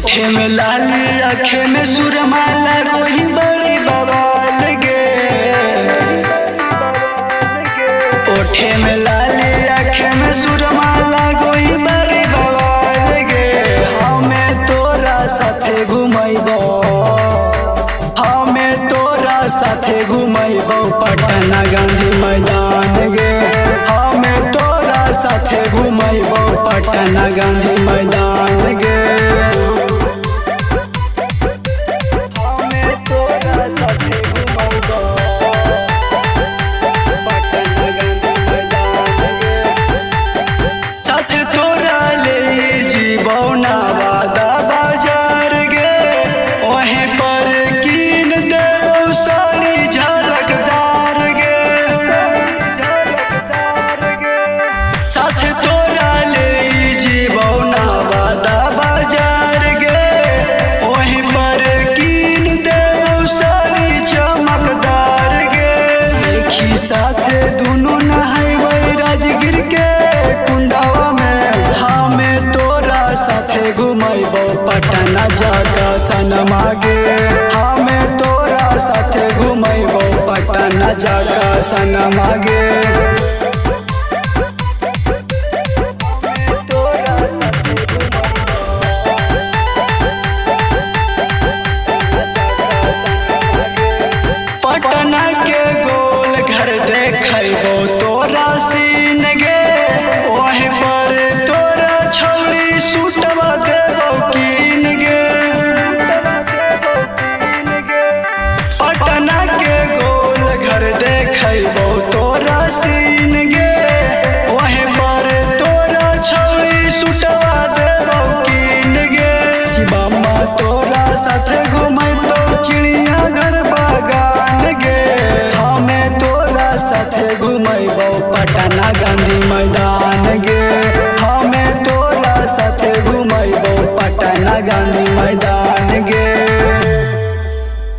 ओठे में लाली आँखें में सुरमाला कोई बड़ी बवाल गे। ओठे में लाली आँखें में सुरमाला कोई बड़ी बवाल गे। हमें तोरा साथे घुमैबो, हमें तोरा साथे घुमैबो पटना गांधी मैदान गे। हमें तोरा साथे घुमैबो पटना गांधी मैदान गे। साथे दुनू नहाइबै राजगीर के कुंडवा में। हमें तोरा साथे घुमैबो पटना जाका सनमा गे। हमें तोरा साथे घुमैबो पटना जाका सनमा गे। पटना के गोल घर देखैबो तोरा सीन गे। वहीं पर तोरा छौरी सूटवा देबो कीन गे। पटना के गोल घर देखैबो तोरा सीन गे। वहीं पर तोरा छौरी सूटवा देबो कीन गे। शिवम्मा तोरा साथे घुमैतो चिड़ियाघर बागान गे। हमें तोरा साथे घुमैबो पटना गांधी मैदान गे। हमें तोरा साथे घुमैबो पटना